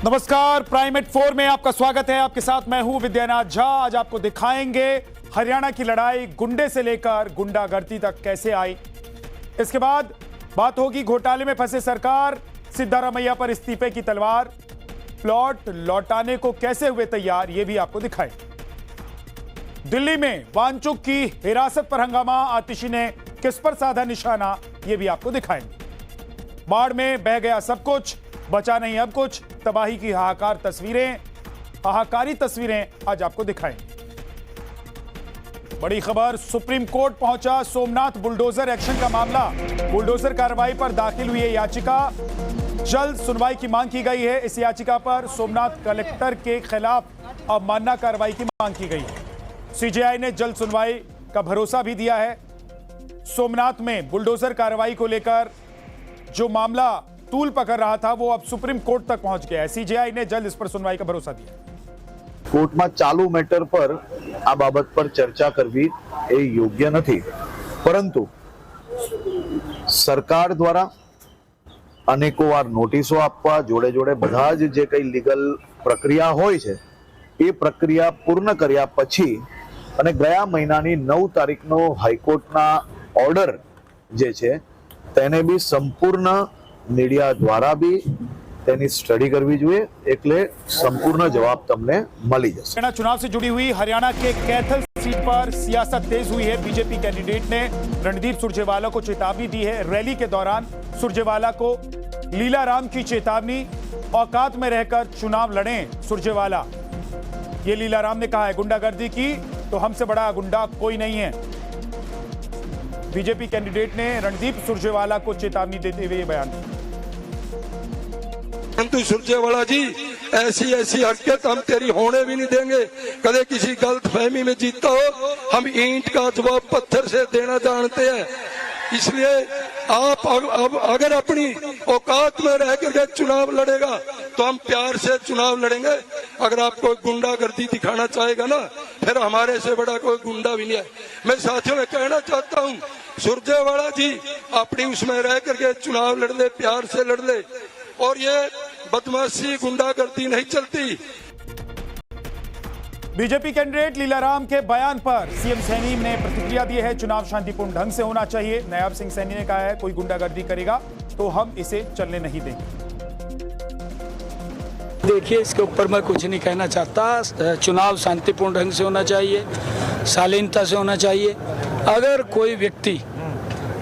नमस्कार, प्राइमेट 4 में आपका स्वागत है। आपके साथ मैं हूं विद्यानाथ झा। आज आपको दिखाएंगे हरियाणा की लड़ाई गुंडे से लेकर गुंडागर्दी तक कैसे आई। इसके बाद बात होगी घोटाले में फंसे सरकार, सिद्धारमैया पर इस्तीफे की तलवार, प्लॉट लौटाने को कैसे हुए तैयार, यह भी आपको दिखाएं। दिल्ली में वांचुक की हिरासत पर हंगामा, आतिशी ने किस पर साधा निशाना, यह भी आपको दिखाएंगे। बाढ़ में बह गया सब कुछ, बचा नहीं अब कुछ, तबाही की हाहाकारी तस्वीरें आज आपको दिखाएंगे। बड़ी खबर, सुप्रीम कोर्ट पहुंचा सोमनाथ बुलडोजर एक्शन का मामला। बुलडोजर कार्रवाई पर दाखिल हुई है याचिका, जल्द सुनवाई की मांग की गई है। इस याचिका पर सोमनाथ कलेक्टर के खिलाफ अवमानना कार्रवाई की मांग की गई है। सीजेआई ने जल्द सुनवाई का भरोसा भी दिया है। सोमनाथ में बुलडोजर कार्रवाई को लेकर जो मामला तूल पकड़ रहा था वो अब सुप्रीम कोर्ट तक पहुंच गया है। सीजेआई ने जल्द इस पर सुनवाई का भरोसा दिया। કોર્ટમાં ચાલુ મેટર પર આ બાબત પર ચર્ચા કરવી એ યોગ્ય નથી, પરંતુ સરકાર દ્વારા અનેકો વાર નોટિસો આપવા, જોડે જોડે બધા જ જે કઈ લીગલ પ્રક્રિયા હોય છે એ પ્રક્રિયા પૂર્ણ કર્યા પછી અને ગયા મહિનાની 9 તારીખનો હાઈકોર્ટના ઓર્ડર જે છે તેને બી સંપૂર્ણ मीडिया द्वारा भी तेनी स्टडी करवी જોઈએ, એટલે સંપૂર્ણ જવાબ તમને મળી જશે। हरियाणा चुनाव से जुड़ी हुई हरियाणा के कैथल सीट पर सियासत तेज हुई है। बीजेपी कैंडिडेट ने रणदीप सुरजेवाला को चेतावनी दी है। रैली के दौरान सुरजेवाला को लीलाराम की चेतावनी, औकात में रहकर चुनाव लड़ें सुरजेवाला, ये लीलाराम ने कहा है। गुंडागर्दी की तो हमसे बड़ा गुंडा कोई नहीं है। बीजेपी कैंडिडेट ने रणदीप सुरजेवाला को चेतावनी देते हुए बयान दिया। परंतु सुरजेवाला जी, ऐसी हरकत हम तेरी होने भी नहीं देंगे। कदे किसी गलत फहमी में जीता हो, हम ईंट का जवाब पत्थर से देना जानते हैं। इसलिए आप अब अगर अपनी औकात में रह करके चुनाव लड़ेगा तो हम प्यार से चुनाव लड़ेंगे। अगर आप कोई गुंडागर्दी दिखाना चाहेगा ना, फिर हमारे से बड़ा कोई गुंडा भी नहीं है। मैं साथियों में कहना चाहता हूँ, सुरजेवाला जी अपनी उसमें रह करके चुनाव लड़ ले, प्यार से लड़ ले, और ये बदमाशी गुंडागर्दी नहीं चलती। बीजेपी कैंडिडेट लीलाराम के बयान पर सीएम सैनी ने प्रतिक्रिया दी है। चुनाव शांतिपूर्ण ढंग से होना चाहिए। नायब सिंह सैनी ने कहा है कोई गुंडागर्दी करेगा तो हम इसे चलने नहीं देंगे। देखिए, इसके ऊपर मैं कुछ नहीं कहना चाहता। चुनाव शांतिपूर्ण ढंग से होना चाहिए, शालीनता से होना चाहिए। अगर कोई व्यक्ति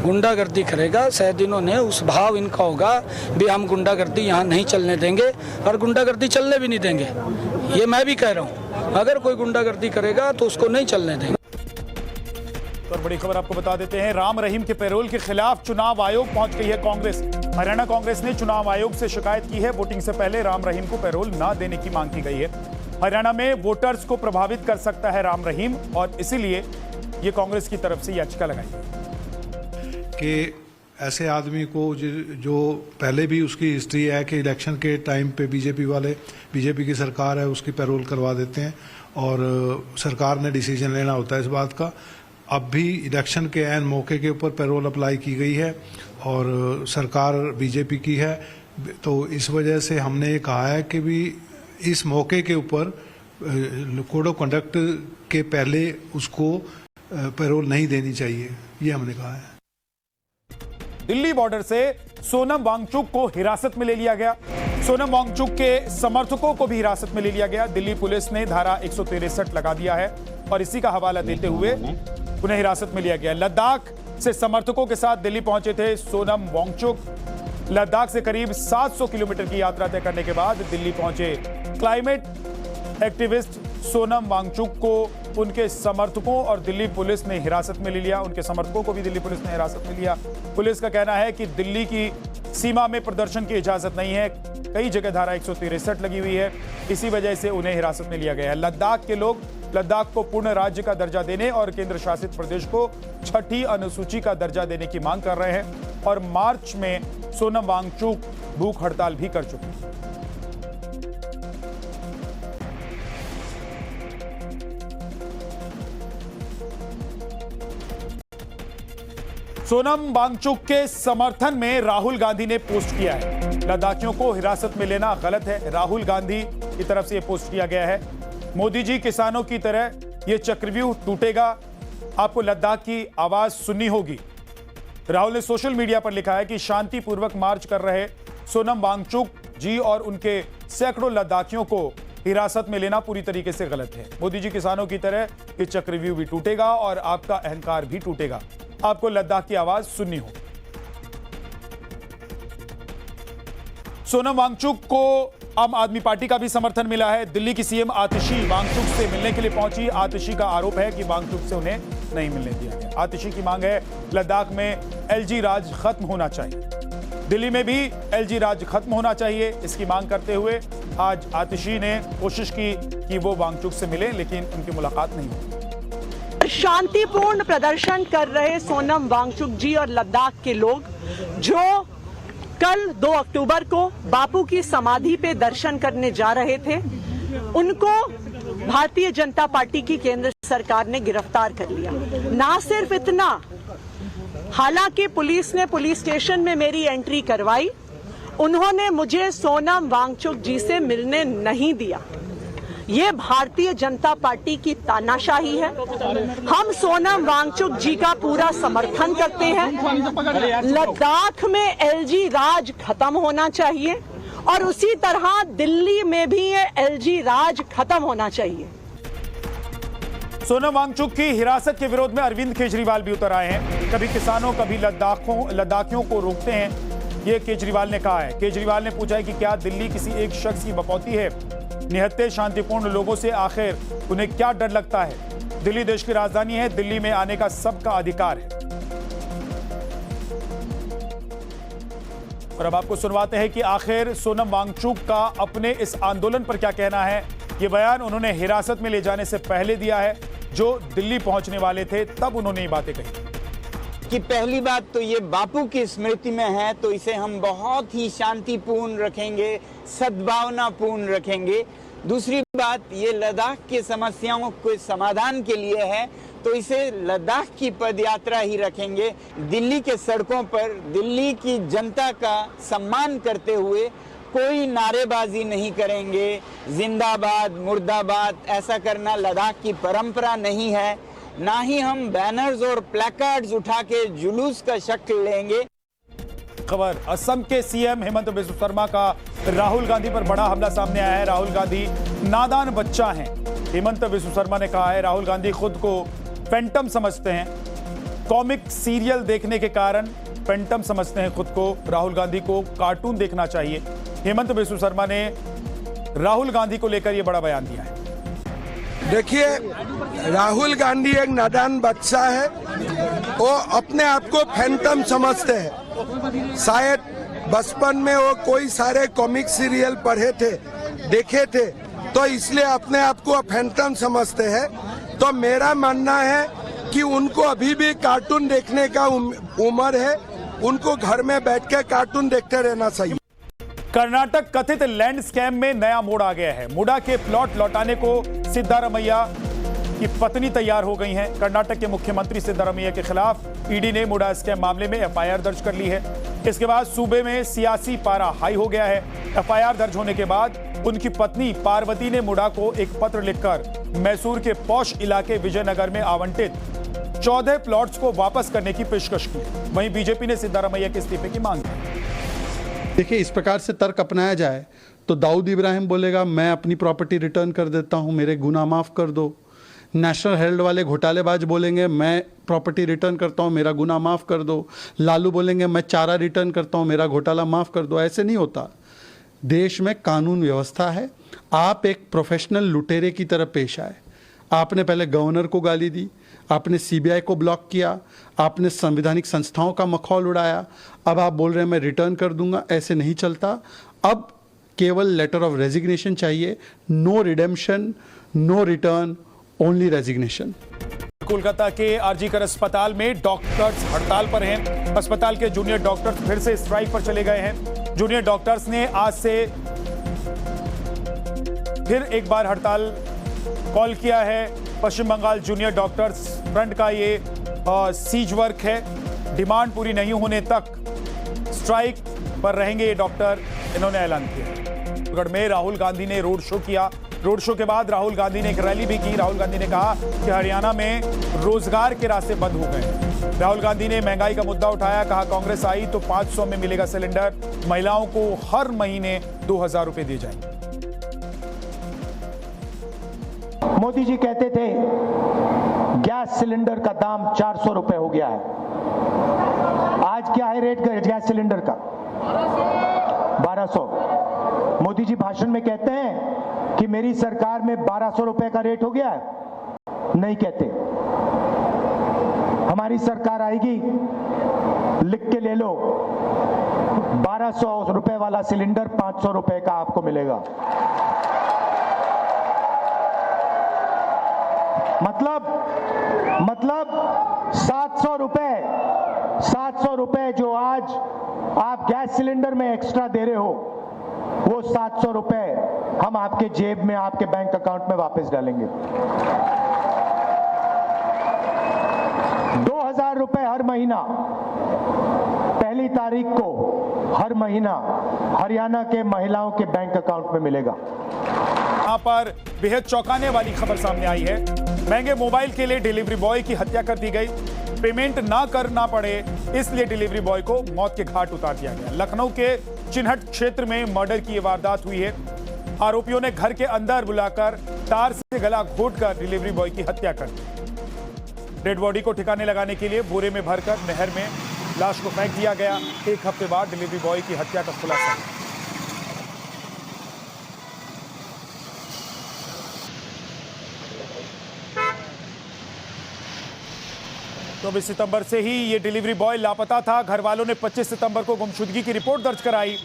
गुंडागर्दी करेगा, शायद इन्होंने उस भाव इनका होगा भी हम गुंडागर्दी यहाँ नहीं चलने देंगे और गुंडागर्दी चलने भी नहीं देंगे। ये मैं भी कह रहा हूँ, अगर कोई गुंडागर्दी करेगा तो उसको नहीं चलने देंगे। और बड़ी खबर आपको बता देते हैं, राम रहीम के पैरोल के खिलाफ चुनाव आयोग पहुंच गई है कांग्रेस। हरियाणा कांग्रेस ने चुनाव आयोग से शिकायत की है। वोटिंग से पहले राम रहीम को पैरोल न देने की मांग की गई है। हरियाणा में वोटर्स को प्रभावित कर सकता है राम रहीम, और इसीलिए ये कांग्रेस की तरफ से याचिका लगाई कि ऐसे आदमी को जो पहले भी उसकी हिस्ट्री है कि इलेक्शन के टाइम पे बीजेपी की सरकार है, उसकी पैरोल करवा देते हैं और सरकार ने डिसीजन लेना होता है इस बात का। अब भी इलेक्शन के ऐन मौके के ऊपर पैरोल अप्लाई की गई है और सरकार बीजेपी की है, तो इस वजह से हमने ये कहा है कि भी इस मौके के ऊपर कोड ऑफ कंडक्ट के पहले उसको पैरोल नहीं देनी चाहिए, ये हमने कहा है। दिल्ली बॉर्डर से सोनम वांगचुक को हिरासत में ले लिया गया। सोनम वांगचुक के समर्थकों को भी हिरासत में ले लिया गया। दिल्ली पुलिस ने धारा 163 लगा दिया है और इसी का हवाला देते हुए उन्हें हिरासत में लिया गया। लद्दाख से समर्थकों के साथ दिल्ली पहुंचे थे सोनम वांगचुक। लद्दाख से करीब 700 किलोमीटर की यात्रा तय करने के बाद दिल्ली पहुंचे क्लाइमेट एक्टिविस्ट सोनम वांगचुक को उनके समर्थकों और दिल्ली पुलिस ने हिरासत में ले लिया। उनके समर्थकों को भी दिल्ली पुलिस ने हिरासत में लिया। पुलिस का कहना है कि दिल्ली की सीमा में प्रदर्शन की इजाजत नहीं है। कई जगह धारा 163 लगी हुई है, इसी वजह से उन्हें हिरासत में लिया गया है। लद्दाख के लोग लद्दाख को पूर्ण राज्य का दर्जा देने और केंद्र शासित प्रदेश को 6ठी अनुसूची का दर्जा देने की मांग कर रहे हैं और मार्च में सोनम वांगचुक भूख हड़ताल भी कर चुके हैं। सोनम वांगचुक के समर्थन में राहुल गांधी ने पोस्ट किया है। लद्दाखियों को हिरासत में लेना गलत है। राहुल गांधी की तरफ से यह पोस्ट किया गया है। मोदी जी, किसानों की तरह यह चक्रव्यूह टूटेगा, आपको लद्दाख की आवाज सुननी होगी। राहुल ने सोशल मीडिया पर लिखा है कि शांतिपूर्वक मार्च कर रहे सोनम वांगचुक जी और उनके सैकड़ों लद्दाखियों को हिरासत में लेना पूरी तरीके से गलत है। मोदी जी, किसानों की तरह ये चक्रव्यूह भी टूटेगा और आपका अहंकार भी टूटेगा, आपको लद्दाख की आवाज सुननी होगी। सोनम वांगचुक को आम आदमी पार्टी का भी समर्थन मिला है। दिल्ली की सीएम आतिशी वांगचुक से मिलने के लिए पहुंची। आतिशी का आरोप है कि वांगचुक से उन्हें नहीं मिलने दिया गया। आतिशी की मांग है लद्दाख में एलजी राज खत्म होना चाहिए, दिल्ली में भी एलजी राज खत्म होना चाहिए। इसकी मांग करते हुए आज आतिशी ने कोशिश की कि वो वांगचुक से मिले, लेकिन उनकी मुलाकात नहीं हुई। शांतिपूर्ण प्रदर्शन कर रहे सोनम वांगचुक जी और लद्दाख के लोग जो कल 2 अक्टूबर को बापू की समाधि पे दर्शन करने जा रहे थे, उनको भारतीय जनता पार्टी की केंद्र सरकार ने गिरफ्तार कर लिया। ना सिर्फ इतना, हालांकि पुलिस ने पुलिस स्टेशन में मेरी एंट्री करवाई, उन्होंने मुझे सोनम वांगचुक जी से मिलने नहीं दिया। ये भारतीय जनता पार्टी की तानाशाही है। हम सोनम वांगचुक जी का पूरा समर्थन करते हैं। लद्दाख में एलजी राज खत्म होना चाहिए और उसी तरह दिल्ली में भी ये एलजी राज खत्म होना चाहिए। सोनम वांगचुक की हिरासत के विरोध में अरविंद केजरीवाल भी उतर आए हैं। कभी किसानों कभी लद्दाखियों को रोकते हैं, ये केजरीवाल ने कहा है। केजरीवाल ने पूछा है कि क्या दिल्ली किसी एक शख्स की बपौती है? निहत्थे शांतिपूर्ण लोगों से आखिर उन्हें क्या डर लगता है? दिल्ली देश की राजधानी है, दिल्ली में आने का सबका अधिकार है। और अब आपको सुनवाते हैं कि आखिर सोनम वांगचुक का अपने इस आंदोलन पर क्या कहना है। ये बयान उन्होंने हिरासत में ले जाने से पहले दिया है, जो दिल्ली पहुंचने वाले थे तब उन्होंने ये बातें कही कि पहली बात तो ये बापू की स्मृति में है, तो इसे हम बहुत ही शांतिपूर्ण रखेंगे, सद्भावनापूर्ण रखेंगे। दूसरी बात, ये लद्दाख की समस्याओं के समाधान के लिए है, तो इसे लद्दाख की पदयात्रा ही रखेंगे। दिल्ली के सड़कों पर दिल्ली की जनता का सम्मान करते हुए कोई नारेबाजी नहीं करेंगे। जिंदाबाद, मुर्दाबाद ऐसा करना लद्दाख की परंपरा नहीं है। ना ही हम बैनर्स और प्लेकार्ड्स उठा के जुलूस का शक्ल लेंगे। खबर, असम के सीएम हेमंत बिस्वा शर्मा का राहुल गांधी पर बड़ा हमला सामने आया है। राहुल गांधी नादान बच्चा हैं, हेमंत बिस्वा शर्मा ने कहा है। राहुल गांधी खुद को फैंटम समझते हैं, कॉमिक सीरियल देखने के कारण फैंटम समझते हैं खुद को। राहुल गांधी को कार्टून देखना चाहिए। हेमंत बिस्वा शर्मा ने राहुल गांधी को लेकर यह बड़ा बयान दिया है। देखिए, राहुल गांधी एक नादान बच्चा है, वो अपने आप को फैंटम समझते हैं। शायद बचपन में वो कोई सारे कॉमिक सीरियल पढ़े थे, देखे थे, तो इसलिए अपने आप को फैंटम समझते हैं। तो मेरा मानना है कि उनको अभी भी कार्टून देखने का उम्र है, उनको घर में बैठ के कार्टून देखते रहना चाहिए। कर्नाटक कथित लैंड स्कैम में नया मोड़ आ गया है। मुडा के प्लॉट लौटाने को सिद्धारमैया की पत्नी तैयार हो गई हैं। कर्नाटक के मुख्यमंत्री सिद्धारमैया के खिलाफ ईडी ने मुडा स्कैम मामले में एफआईआर दर्ज कर ली है। इसके बाद सूबे में सियासी पारा हाई हो गया है। एफआईआर दर्ज होने के बाद उनकी पत्नी पार्वती ने मुडा को एक पत्र लिखकर मैसूर के पौष इलाके विजयनगर में आवंटित 14 प्लॉट्स को वापस करने की पेशकश की। वहीं बीजेपी ने सिद्धारमैया के इस्तीफे की मांग की। देखिए, इस प्रकार से तर्क अपनाया जाए तो दाऊद इब्राहिम बोलेगा मैं अपनी प्रॉपर्टी रिटर्न कर देता हूं, मेरे गुनाह माफ कर दो। नेशनल हेराल्ड वाले घोटालेबाज बोलेंगे मैं प्रॉपर्टी रिटर्न करता हूं, मेरा गुनाह माफ कर दो। लालू बोलेंगे मैं चारा रिटर्न करता हूं, मेरा घोटाला माफ कर दो। ऐसे नहीं होता। देश में कानून व्यवस्था है। आप एक प्रोफेशनल लुटेरे की तरह पेश आए। आपने पहले गवर्नर को गाली दी, आपने सीबीआई को ब्लॉक किया, आपने संवैधानिक संस्थाओं का मखौल उड़ाया। अब आप बोल रहे हैं मैं रिटर्न कर दूंगा। ऐसे नहीं चलता। अब केवल लेटर ऑफ रेजिग्नेशन चाहिए। No redemption, no return, only resignation. Kolkata के आरजीकर अस्पताल में डॉक्टर्स हड़ताल पर हैं। अस्पताल के जूनियर डॉक्टर्स फिर से स्ट्राइक पर चले गए हैं। जूनियर डॉक्टर्स ने आज से फिर एक बार हड़ताल कॉल किया है। पश्चिम बंगाल जूनियर डॉक्टर्स फ्रंट का ये सीज वर्क है। डिमांड पूरी नहीं होने तक स्ट्राइक पर रहेंगे ये डॉक्टर। इन्होंने ऐलान किया। छत्तीसगढ़ में राहुल गांधी ने रोड शो किया। रोड शो के बाद राहुल गांधी ने एक रैली भी की। राहुल गांधी ने कहा कि हरियाणा में रोजगार के रास्ते बंद हो गए। राहुल गांधी ने महंगाई का मुद्दा उठाया। कहा कांग्रेस आई तो 500 में मिलेगा सिलेंडर, महिलाओं को हर महीने 2000 रुपए दिए जाएंगे। मोदी जी कहते थे गैस सिलेंडर का दाम 400 रुपए हो गया है। आज क्या है रेट गैस सिलेंडर का? 1200। मोदी जी भाषण में कहते हैं कि मेरी सरकार में 1200 रुपए का रेट हो गया है, नहीं कहते। हमारी सरकार आएगी, लिख के ले लो, 1200 रुपए वाला सिलेंडर 500 रुपए का आपको मिलेगा। मतलब 700 रुपए जो आज आप गैस सिलेंडर में एक्स्ट्रा दे रहे हो, वो 700 रुपए हम आपके जेब में, आपके बैंक अकाउंट में वापस डालेंगे। 2000 रुपए हर महीना, पहली तारीख को हर महीना हरियाणा के महिलाओं के बैंक अकाउंट में मिलेगा। यहां पर बेहद चौंकाने वाली खबर सामने आई है। महंगे मोबाइल के लिए डिलीवरी बॉय की हत्या कर दी गई। पेमेंट ना करना पड़े इसलिए डिलीवरी बॉय को मौत के घाट उतार दिया गया। लखनऊ के चिन्हट क्षेत्र में मर्डर की वारदात हुई है। आरोपियों ने घर के अंदर बुलाकर तार से गला घोंटकर डिलीवरी बॉय की हत्या कर दी। डेड बॉडी को ठिकाने लगाने के लिए बोरे में भरकर नहर में लाश को फेंक दिया गया। एक हफ्ते बाद डिलीवरी बॉय की हत्या का खुलासा। 24 सितंबर से ही ये डिलीवरी बॉय लापता था। घर वालों ने 25 सितंबर को गुमशुदगी की रिपोर्ट दर्ज कराई।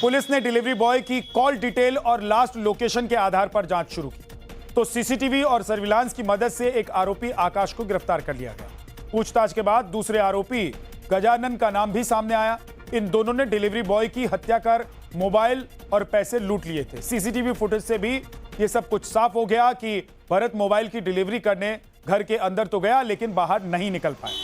पुलिस ने डिलीवरी बॉय की कॉल डिटेल और लास्ट लोकेशन के आधार पर जांच शुरू की तो सीसीटीवी और सर्विलांस की मदद से एक आरोपी आकाश को गिरफ्तार कर लिया गया। पूछताछ के बाद दूसरे आरोपी गजानन का नाम भी सामने आया। इन दोनों ने डिलीवरी बॉय की हत्या कर मोबाइल और पैसे लूट लिए थे। सीसीटीवी फुटेज से भी ये सब कुछ साफ हो गया कि भरत मोबाइल की डिलीवरी करने घर के अंदर तो गया लेकिन बाहर नहीं निकल पाया।